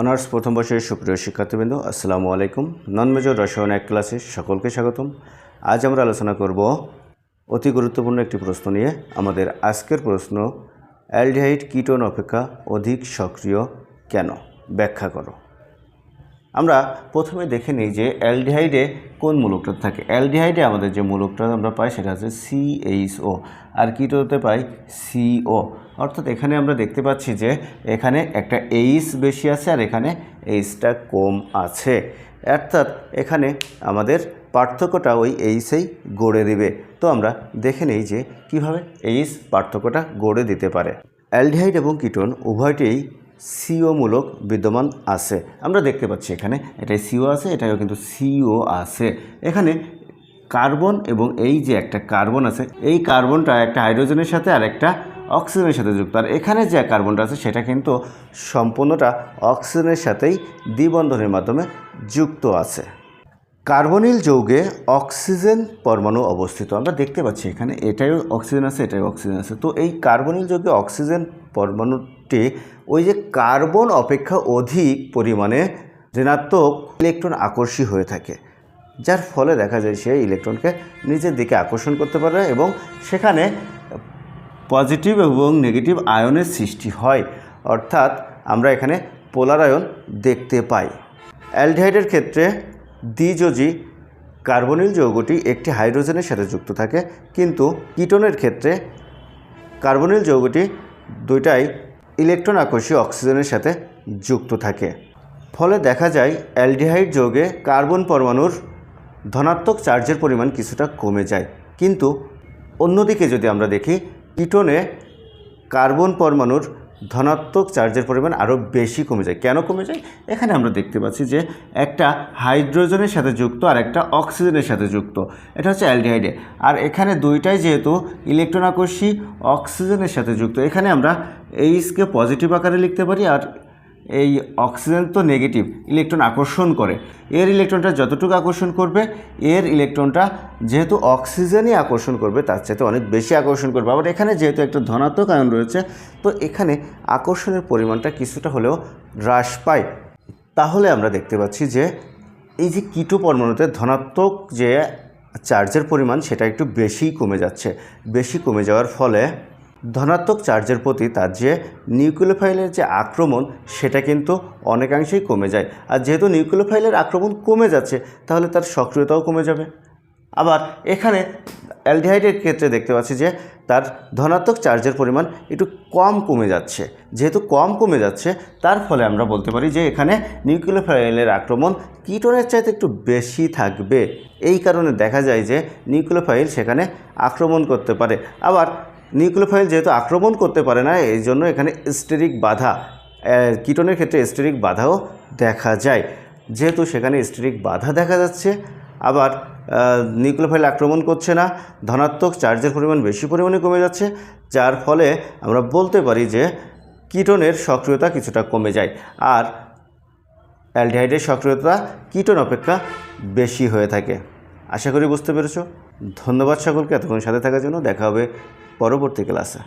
Honours প্রথম বর্ষের সুপ্রিয় শিক্ষার্থীবৃন্দ, আসসালামু আলাইকুম। নন মেজর রসায়ন 1 ক্লাসে সকলকে স্বাগতম। আজ আমরা আলোচনা করব অতি গুরুত্বপূর্ণ একটি প্রশ্ন নিয়ে। আমাদের আজকের প্রশ্ন, অ্যালডিহাইড কিটোন অপেক্ষা অধিক সক্রিয় কেন? ব্যাখ্যা করো। আমরা প্রথমে দেখে নিই যে অ্যালডিহাইডে কোন মূলকটা থাকে। অ্যালডিহাইডে আমাদের যে মূলকটা আমরা পাই সেটা হচ্ছে CHO, আর কিটোতে পাই CO। অর্থাৎ এখানে আমরা দেখতে পাচ্ছি যে এখানে একটা H বেশি আছে আর এখানে Hটা কম আছে। অর্থাৎ এখানে আমাদের পার্থক্যটা ওই Hই গড়ে দিবে। তো আমরা দেখে নিই যে কীভাবে H পার্থক্যটা গড়ে দিতে পারে। অ্যালডিহাইড এবং কিটোন উভয়টিই CO মূলক বিদ্যমান আছে। আমরা দেখতে পাচ্ছি এখানে এটাই CO আছে, এটাও কিন্তু CO আছে। এখানে কার্বন এবং এই যে একটা কার্বন আছে, এই কার্বনটা একটা হাইড্রোজেনের সাথে আর একটা অক্সিজেনের সাথে যুক্ত। আর এখানে যে কার্বনটা আছে সেটা কিন্তু সম্পূর্ণটা অক্সিজেনের সাথেই দ্বিবন্ধনের মাধ্যমে যুক্ত আছে। কার্বনিল যৌগে অক্সিজেন পরমাণু অবস্থিত। আমরা দেখতে পাচ্ছি এখানে এটাও অক্সিজেন আছে, এটাও অক্সিজেন আছে। তো এই কার্বনিল যৌগে অক্সিজেন পরমাণুটি ওই যে কার্বন অপেক্ষা অধিক পরিমাণে ঋণাত্মক ইলেকট্রন আকর্ষী হয়ে থাকে, যার ফলে দেখা যায় সে ইলেকট্রনকে নিজের দিকে আকর্ষণ করতে পারে এবং সেখানে পজিটিভ এবং নেগেটিভ আয়নের সৃষ্টি হয়। অর্থাৎ আমরা এখানে পোলার আয়ন দেখতে পাই। অ্যালডিহাইডের ক্ষেত্রে দ্বিযোজী কার্বনিল যৌগটি একটি হাইড্রোজেনের সাথে যুক্ত থাকে, কিন্তু কিটোনের ক্ষেত্রে কার্বনিল যৌগটি দুইটাই ইলেকট্রন আকর্ষী অক্সিজেনের সাথে যুক্ত থাকে। ফলে দেখা যায় অ্যালডিহাইড যৌগে কার্বন পরমাণুর ধনাত্মক চার্জের পরিমাণ কিছুটা কমে যায়। কিন্তু অন্যদিকে যদি আমরা দেখি, কিটোনে কার্বন পরমাণুর ধনাত্মক চার্জের পরিমাণ আরও বেশি কমে যায়। কেন কমে যায়? এখানে আমরা দেখতে পাচ্ছি যে একটা হাইড্রোজেনের সাথে যুক্ত আর একটা অক্সিজেনের সাথে যুক্ত, এটা হচ্ছে অ্যালডিহাইডে। আর এখানে দুইটাই যেহেতু ইলেকট্রন আকর্ষী অক্সিজেনের সাথে যুক্ত, এখানে আমরা এইচকে পজিটিভ আকারে লিখতে পারি, আর এই অক্সিজেন তো নেগেটিভ, ইলেকট্রন আকর্ষণ করে। এর ইলেকট্রনটা যতটুকু আকর্ষণ করবে, এর ইলেকট্রনটা যেহেতু অক্সিজেনই আকর্ষণ করবে তার চাইতে অনেক বেশি আকর্ষণ করবে। আবার এখানে যেহেতু একটা ধনাত্মক আয়ন রয়েছে, তো এখানে আকর্ষণের পরিমাণটা কিছুটা হলেও হ্রাস পায়। তাহলে আমরা দেখতে পাচ্ছি যে এই যে কিটো পরমাণুতে ধনাত্মক যে চার্জের পরিমাণ সেটা একটু বেশিই কমে যাচ্ছে। বেশি কমে যাওয়ার ফলে ধনাত্মক চার্জের প্রতি তার যে নিউক্লিওফাইলের যে আক্রমণ সেটা কিন্তু অনেকাংশেই কমে যায়। আর যেহেতু নিউক্লিওফাইলের আক্রমণ কমে যাচ্ছে, তাহলে তার সক্রিয়তাও কমে যাবে। আবার এখানে অ্যালডিহাইডের ক্ষেত্রে দেখতে পাচ্ছি যে তার ধনাত্মক চার্জের পরিমাণ একটু কমে যাচ্ছে। যেহেতু কমে যাচ্ছে, তার ফলে আমরা বলতে পারি যে এখানে নিউক্লিওফাইলের আক্রমণ কিটোনের চাইতে একটু বেশি থাকবে। এই কারণে দেখা যায় যে নিউক্লিওফাইল সেখানে আক্রমণ করতে পারে। আবার নিউক্লিওফাইল যেহেতু আক্রমণ করতে পারে না, এই জন্য এখানে স্টেরিক বাধা, কিটোনের ক্ষেত্রে স্টেরিক বাধাও দেখা যায়। যেহেতু সেখানে স্টেরিক বাধা দেখা যাচ্ছে, আবার নিউক্লিওফাইল আক্রমণ করছে না, ধনাত্মক চার্জের পরিমাণ বেশি পরিমাণে কমে যাচ্ছে, যার ফলে আমরা বলতে পারি যে কিটোনের সক্রিয়তা কিছুটা কমে যায়। আর অ্যালডিহাইডের সক্রিয়তা কিটোন অপেক্ষা বেশি হয়ে থাকে। আশা করি বুঝতে পেরেছো। ধন্যবাদ সকলকে এতক্ষণ সাথে থাকার জন্য। দেখা হবে পরবর্তী ক্লাসে।